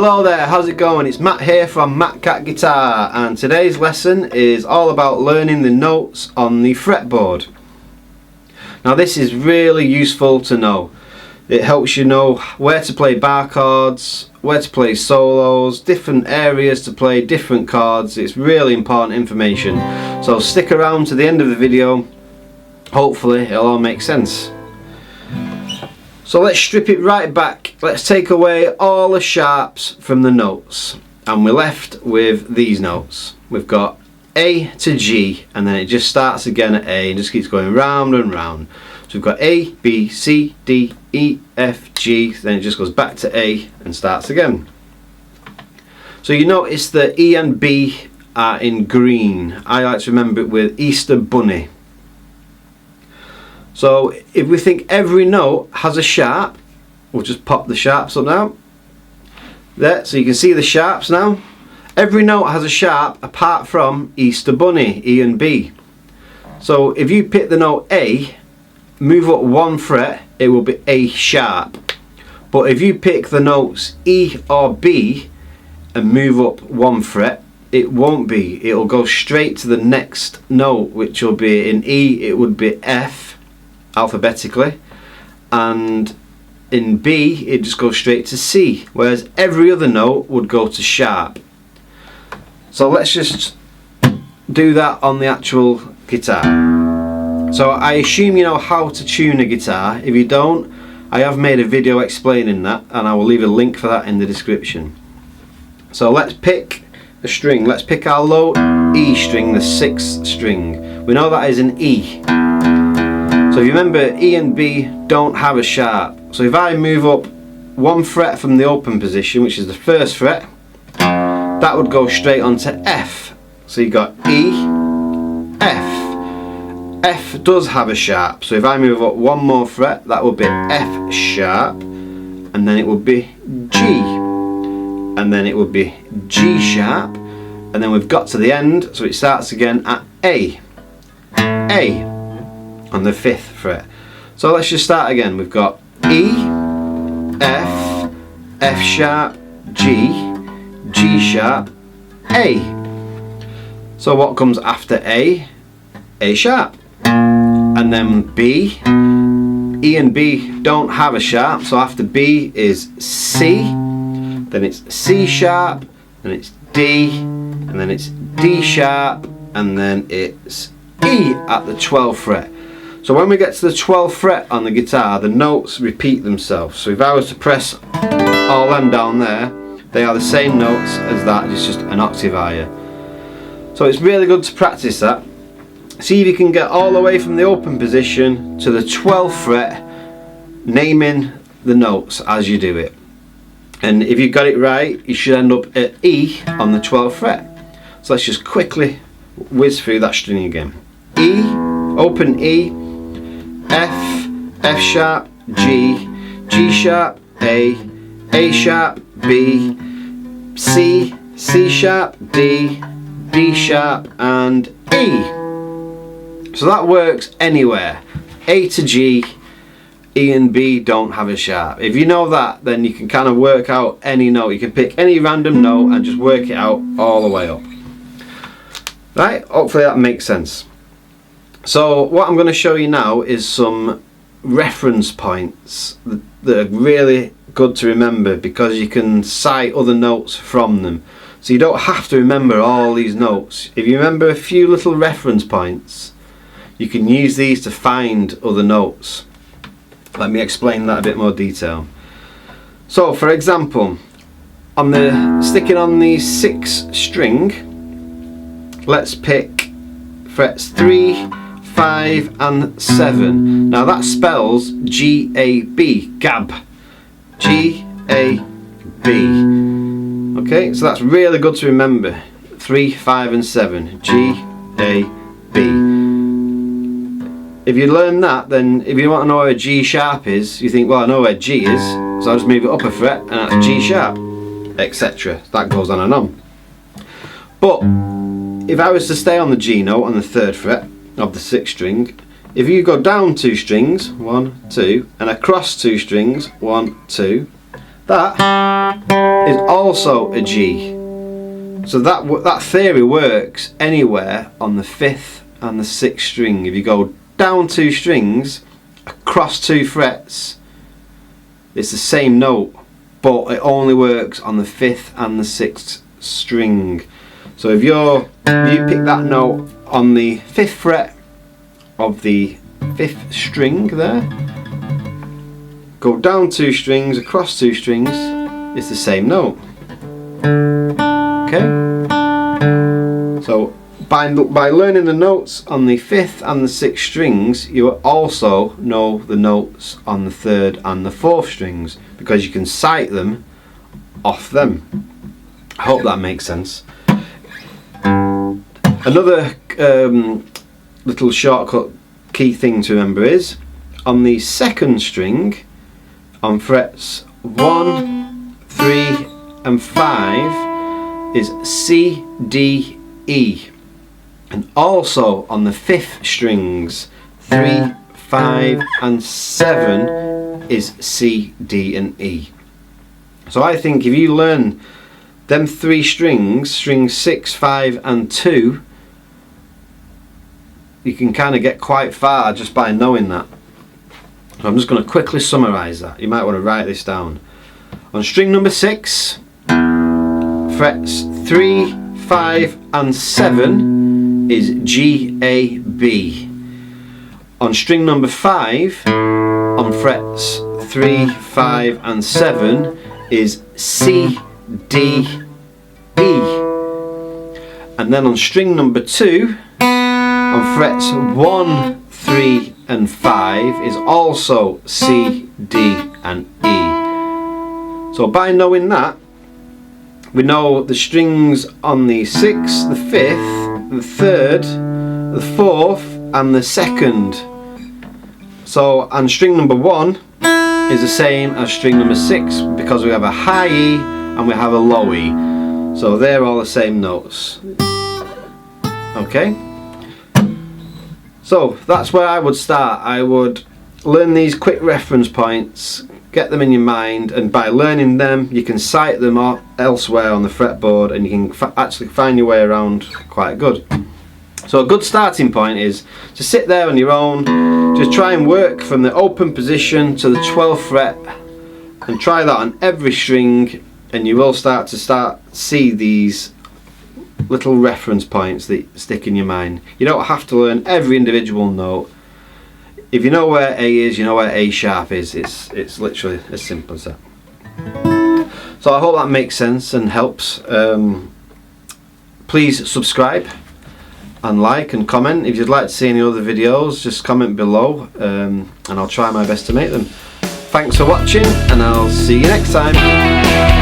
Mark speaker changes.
Speaker 1: Hello there, how's it going? It's Matt here from Matt Cat Guitar, and today's lesson is all about learning the notes on the fretboard. Now this is really useful to know. It helps you know where to play bar chords, where to play solos, different areas to play different chords. It's really important information. So stick around to the end of the video. Hopefully it'll all make sense. So let's strip it right back. Let's take away all the sharps from the notes, and we're left with these notes. We've got A to G, and then it just starts again at A and just keeps going round and round. So we've got A, B, C, D, E, F, G, then it just goes back to A and starts again. So you notice that E and B are in green. I like to remember it with Easter Bunny. So if we think every note has a sharp, we'll just pop the sharps up now. There, so you can see the sharps now. Every note has a sharp apart from Easter Bunny, E and B. So if you pick the note A, move up one fret, it will be A sharp. But if you pick the notes E or B and move up one fret, it won't be. It'll go straight to the next note, which will be in E, it would be F alphabetically, and in B it just goes straight to C, whereas every other note would go to sharp. So let's just do that on the actual guitar. So I assume you know how to tune a guitar. If you don't, I have made a video explaining that, and I will leave a link for that in the description. So let's pick a string. Let's pick our low E string, the 6th string. We know that is an E. So if you remember, E and B don't have a sharp. So if I move up one fret from the open position, which is the 1st fret, that would go straight onto F. So you've got E, F. F does have a sharp. So if I move up one more fret, that would be F sharp, and then it would be G, and then it would be G sharp, and then we've got to the end, so it starts again at A. A on the 5th fret. So let's just start again. We've got E, F, F sharp, G, G sharp, A. So what comes after A? A sharp. And then B. E and B don't have a sharp, so after B is C, then it's C sharp, then it's D, and then it's D sharp, and then it's E at the 12th fret. So when we get to the 12th fret on the guitar, the notes repeat themselves. So if I was to press all them down there, they are the same notes as that, it's just an octave higher. So it's really good to practice that. See if you can get all the way from the open position to the 12th fret, naming the notes as you do it. And if you got it right, you should end up at E on the 12th fret. So let's just quickly whiz through that string again. E, open E, F, F sharp, G, G sharp, A sharp, B, C, C sharp, D, D sharp, and E. So that works anywhere. A to G, E and B don't have a sharp. If you know that, then you can kind of work out any note. You can pick any random note and just work it out all the way up. Right, hopefully that makes sense. So what I'm going to show you now is some reference points that are really good to remember, because you can cite other notes from them. So you don't have to remember all these notes. If you remember a few little reference points, you can use these to find other notes. Let me explain that a bit more detail. So for example, sticking on the 6th string, let's pick frets 3, 5 and 7. Now that spells G-A-B, gab. G-A-B. Okay, so that's really good to remember. 3, 5 and 7. G-A-B. If you learn that, then if you want to know where a G sharp is, you think, well, I know where G is, so I'll just move it up a fret and that's G sharp, etc. That goes on and on. But if I was to stay on the G note on the 3rd fret of the 6th string, if you go down 2 strings, 1, 2, and across 2 strings, 1, 2, that is also a G. So that theory works anywhere on the 5th and the 6th string. If you go down 2 strings, across 2 frets, it's the same note, but it only works on the 5th and the 6th string. So if you pick that note on the 5th fret of the 5th string there, go down 2 strings, across 2 strings, it's the same note. Okay? So by learning the notes on the 5th and the 6th strings, you also know the notes on the 3rd and the 4th strings, because you can sight them off them. I hope that makes sense. Another little shortcut key thing to remember is on the 2nd string, on frets 1, 3 and 5 is C, D, E, and also on the 5th strings 3, 5 and 7 is C, D and E. So I think if you learn them 3 strings, strings 6, 5 and 2, you can kind of get quite far just by knowing that. So I'm just going to quickly summarise that. You might want to write this down. On string number 6, frets 3, 5 and 7 is G, A, B. On string number 5, on frets 3, 5 and 7 is C, D, E. And then on string number 2, on frets 1, 3 and 5 is also C, D and E. So by knowing that, we know the strings on the 6th, the 5th, the 3rd, the 4th and the 2nd. So on string number 1 is the same as string number 6, because we have a high E and we have a low E. So they're all the same notes. Okay? So that's where I would start. I would learn these quick reference points, get them in your mind, and by learning them you can sight them elsewhere on the fretboard, and you can actually find your way around quite good. So a good starting point is to sit there on your own, just try and work from the open position to the 12th fret, and try that on every string, and you will start to see these little reference points that stick in your mind. You don't have to learn every individual note. If you know where A is, you know where A sharp is. It's literally as simple as that. So I hope that makes sense and helps. Please subscribe and like and comment. If you'd like to see any other videos, just comment below, and I'll try my best to make them. Thanks for watching, and I'll see you next time.